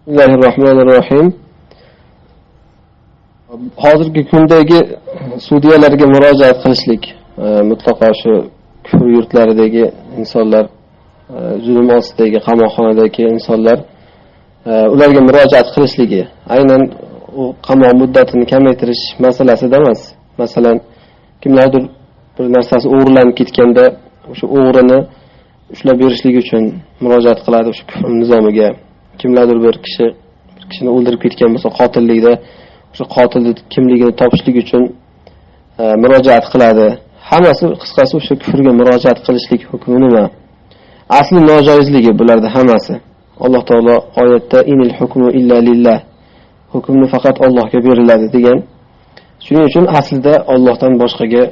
Bismillahirrohmanirrohim. Hozirgi kundagi sudyalarga murojaat qilishlik, mutlaqo shu kufr yurtlaridagi insonlar, zulm ostidagi qamoqxonadagi insonlar ularga murojaat qilishligi, aynan u qamoq muddatini kamaytirish masalasida emas. Masalan, kimlardir bir narsasi o'g'irlanib ketganda o'sha o'g'rini ushlab berishlik uchun murojaat qiladi o'sha kufr nizomiga. Kimlardir bir kishini o'ldirib ketgan bo'lsa, qotillikda o'sha qotilni kimligini topishlik uchun murojaat qiladi. Hammasi qisqasi o'sha kufrga murojaat qilishlik hukmi nima? Asli nojoizligi bularda hammasi. Alloh taolo oyatda inil hukmu illa lillah, hukmni faqat Allohga beriladi degan. Shuning uchun aslida Allohdan boshqaga,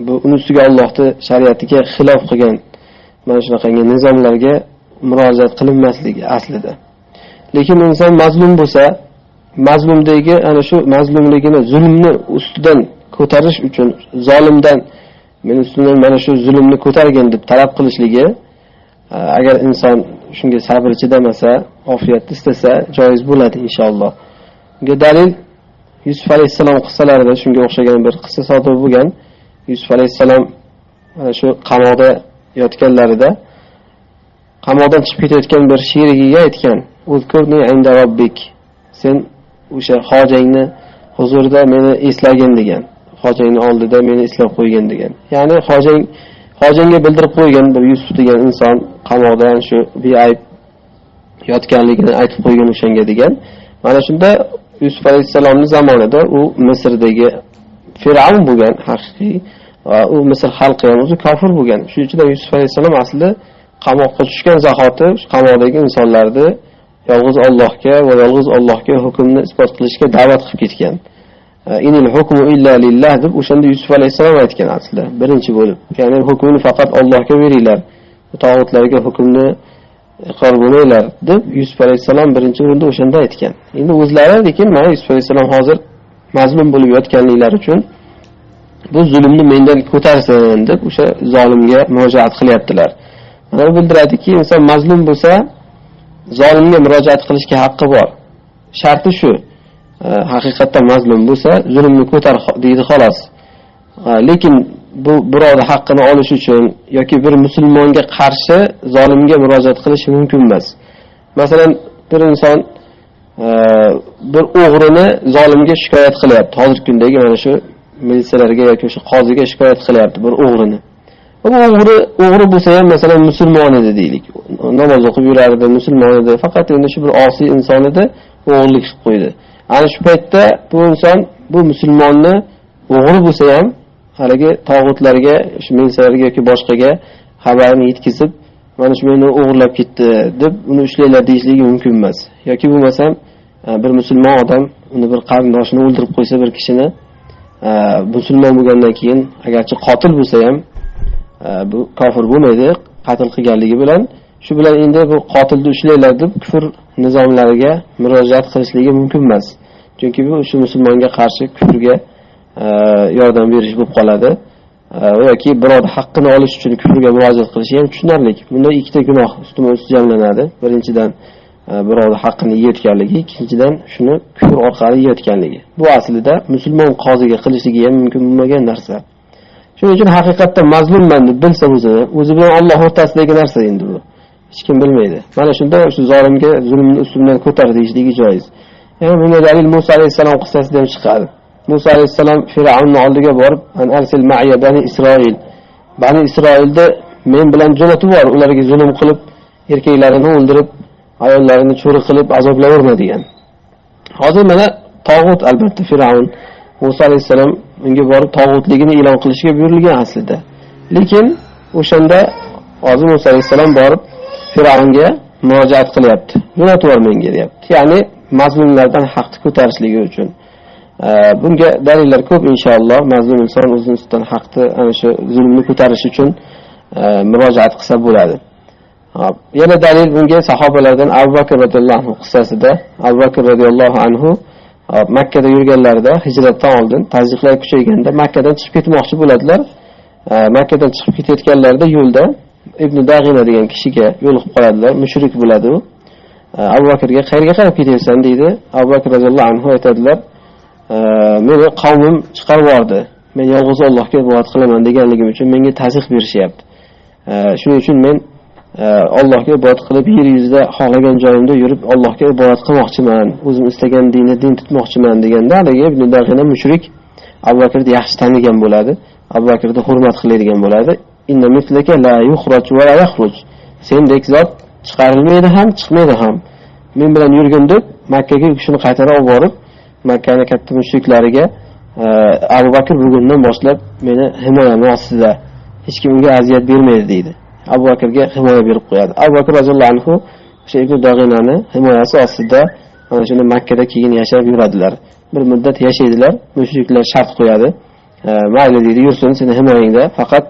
bu uning ustiga Allohning shariatiga xilof qilgan mana shunaqangi nizomlarga murojaat qilinmasligi aslida. Lekin inson mazlum bo'lsa, mazlumdagi ana shu mazlumligini, zulmni ustidan ko'tarish uchun zolimdan men ustimdan mana shu zulmni ko'targin deb talab qilishligi, agar inson shunga sabr chidamasa, ofiyatni istasa, joiz bo'ladi inshaalloh. Bunga dalil Yusuf alayhisalom qissalarida shunga o'xshagan bir qissa sodir bo'lgan. Yusuf alayhisalom shu qamoqda yotganlarida qamoqdan chiqib ketayotgan bir sherigiga aytgan: "Uzkurni inda robbik." Sen o'sha hojangni huzurida meni eslagin degan. Hojangni oldida meni eslab qo'ygin degan. Ya'ni hojangga bildirib qo'ygan bir Yusuf degan inson qamoqdan shu beayb yotganligini aytib qo'ygan o'shanga degan. Mana shunda Yusuf alayhisalomning zamonida u Misrdagi Firavun bo'lgan haqiqiy va u Misr xalqi ham o'zi kofir bo'lgan. Shuning uchun Yusuf alayhisalom asli qamoqqa tushgan zahoti qamoqdagi insonlarni yolg'iz Allohga va yolg'iz Allohga hukmni isbot qilishga da'vat qilib ketgan. Inil hukmu illa lillah deb o'shanda Yusuf alayhisalom aytgan aslida birinchi bo'lib. Ya'ni hukmni faqat Allohga beringlar. Tog'utlarga hukmni iqror bo'linglar deb Yusuf alayhisalom birinchi o'rinda o'shanda aytgan. Endi o'zlari lekin mana Yusuf alayhisalom hozir mazlum bo'lib yotganliklari uchun bu zulmni mendan ko'tarsin deb o'sha zolimga murojaat qilyaptilar. Mana bu bildiradiki, inson mazlum bo'lsa, zolimga murojaat qilishga haqqi bor. Sharti shu: haqiqatdan mazlum bo'lsa, zulmni ko'tar deydi xolos. Lekin bu birovning haqqini olish uchun yoki bir musulmonga qarshi zolimga murojaat qilish mumkin emas. Masalan, bir inson bir o'g'rini zolimga shikoyat qilyapti. Hozirgi kundagi mana shu militsiyalarga yoki o'sha qoziga shikoyat qilyapti bir o'g'rini. Bu o'g'ri bo'lsa ham masalan musulmon edi deylik. Namoz o'qib yurardi, musulmon edi. Faqat endi shu bir osiy inson edi, o'g'irlik qilib qo'ydi. Ana shu paytda bu inson bu musulmonni o'g'ri bo'lsa ham haligi tog'utlarga, shu militsiyalarga yoki boshqaga xabarni yetkazib, mana shu meni o'g'irlab ketdi deb uni ushlanglar deyishligi mumkin emas. Yoki bo'lmasam bir musulmon odam uni bir qarindoshini o'ldirib qo'ysa, bir kishini musulmon bo'lgandan keyin agarchi qotil bo'lsa ham bu kofir bo'lmaydi qatl qilganligi bilan. Shu bilan endi bu qotilni ushlanglar deb kufr nizomlariga murojaat qilishligi mumkin emas. Chunki bu shu musulmonga qarshi kufrga yordam berish bo'lib qoladi. Yoki birovning haqqini olish uchun kufrga murojaat qilish ham tushunarli. Bunda ikkita gunoh ustma-ust jamlanadi. Birinchidan birovning haqqini yeyotganligi, ikkinchidan shuni kufr orqali yeyotganligi. Bu aslida musulmon qoziga qilishligi ham mumkin bo'lmagan narsa. Shuning uchun haqiqatdan mazlumman deb bilsa o'zi bilan Alloh o'rtasidagi narsa endi bu. Hech kim bilmaydi. Mana shunda shu zolimga zulmni ustimdan ko'tar deyishligi joiz. Ya'ni bunga dalil Musa alayhisalom qissasidan chiqadi. Musa alayhisalom Firavunning oldiga borib, "An arsil ma'iya bani Isroil." Bani Isroilda men bilan jo'natib bor, ularga zulm qilib, erkaklarini o'ldirib, ayollarini cho'ri qilib azoblaverma degan. Hozir mana tog'ut albatta Firavun Musa alayhisalom unga borib tog'utligini e'lon qilishga buyurilgan aslida. Lekin o'shanda hozir Musa alayhisalom borib Firavunga murojaat qilyapti. Jo'natib bor menga deyapti. Ya'ni mazlumlardan haqni ko'tarishligi uchun. Bunga dalillar ko'p inshaalloh. Mazlum inson o'zining ustidan haqni, ana shu zulmni ko'tarish uchun murojaat qilsa bo'ladi. Yana dalil bunga sahobalardan Abu Bakr radhiyallohu anhu qissasida. Abu Bakr radhiyallohu anhu Makka da yurganlarida hijratdan oldin tazyiqlar kuchayganda Makkadan chiqib ketmoqchi bo'ladilar. Makkadan chiqib ketayotganlarida yo'lda Ibn Dag'ina degan kishiga yo'liqib qoladilar. Mushrik bo'ladi u. Abu Bakrga qayerga qarab ketyapsan deydi. Abu Bakr roziyallohu anhu aytadilar, meni qavmim chiqarib yubordi. Men yolg'iz Allohga ibodat qilaman deganligim uchun menga tazyiq berishyapti. Shuning uchun men Allohga ibodat qilib yer yuzida xohlagan joyimda yurib Allohga ibodat qilmoqchiman. O'zim istagan dinni din tutmoqchiman deganda haligi Ibn Daghina mushrik Abu Bakrni yaxshi tanigan bo'ladi. Abu Bakrni hurmat qiladigan bo'ladi. Inna mislaka la yukhraj va la yakhruj. Sendek zot chiqarilmaydi ham, chiqmaydi ham. Men bilan yurgin deb Makkaga u kishini qaytarib olib borib, Makkaning katta mushriklariga Abu Bakr bugundan boshlab meni himoyam ostida, hech kim unga aziyat bermaydi deydi. Abu Bakrga himoya berib qo'yadi. Abu Bakr roziyallohu anhu o'sha Ibn Dag'inani himoyasi ostida mana shuni Makkada keyin yashab yuradilar. Bir muddat yashaydilar. Mushriklar shart qo'yadi. Mayli deydi, yursin seni himoyangda, faqat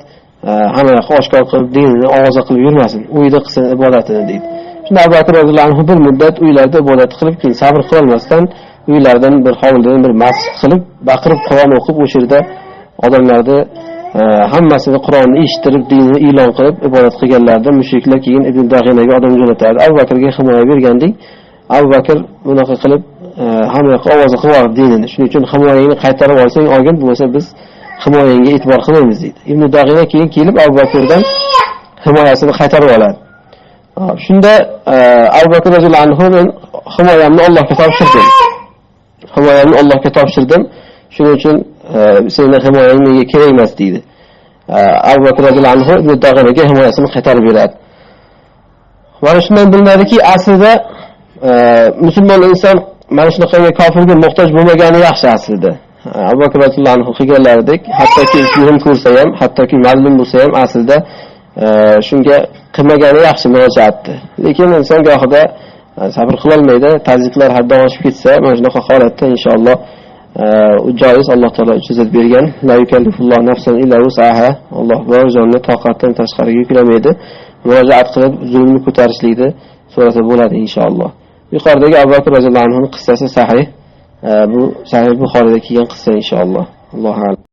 hamma yoqqa oshkor qilib dinini ovoza qilib yurmasin. Uyda qilsin ibodatini deydi. Shunda Abu Bakr roziyallohu anhu bir muddat uylarda ibodat qilib, keyin sabr qila olmasdan uylardan bir hovlidan bir masjid qilib, baqirib Qur'on o'qib, o'sha yerda odamlarni hammasini Qur'onni eshittirib, dinini e'lon qilib ibodat qilganlardan mushriklar keyin Ibn Daghinaga odam jo'natadi. Abu Bakrga himoya bergandek, Abu Bakr bunaqa qilib hamma yoqqa ovoza qilib dinini. Shuning uchun himoyangni qaytarib olsang olgin, bo'lmasa biz himoyangga e'tibor qilmaymiz deydi. Ibn Daghina keyin kelib Abu Bakrdan himoyasini qaytarib oladi. Shunda Abu Bakr roziyallohu anhu men himoyamni Allohga topshirdim. Himoyamni Allohga topshirdim. Shuning uchun seni himoyang menga kerak emas deydi. Abu Bakr roziyallohu anhu Ibn Daghinaga himoyasini qaytarib beradi. Mana shundan bilinadiki, aslida musulmon inson mana shunaqa kofirga muhtoj bo'lmagani yaxshi aslida. Abu Bakr roziyallohu anhu qilganlaridek, hattoki zulm ko'rsa ham, hattoki mazlum bo'lsa ham aslida shunga qilmagani yaxshi murojaatni. Lekin inson gohida sabr qila olmaydi, tazyiqlar haddan oshib ketsa, mana shunaqa holatda inshaalloh joiz, Alloh taolo ijozat bergan. La yukallifullohu nafsan illa wus'aha. Alloh bir jonni toqatdan tashqariga yuklamaydi. Murojaat qilib zulmni ko'tarishlikni so'rasa bo'ladi inshaalloh. Yuqoridagi Abu Bakr roziyallohu anhuning qissasi sahih. Bu Sahih Buxoriyda kelgan qissa inshaalloh. Allohu a'lam.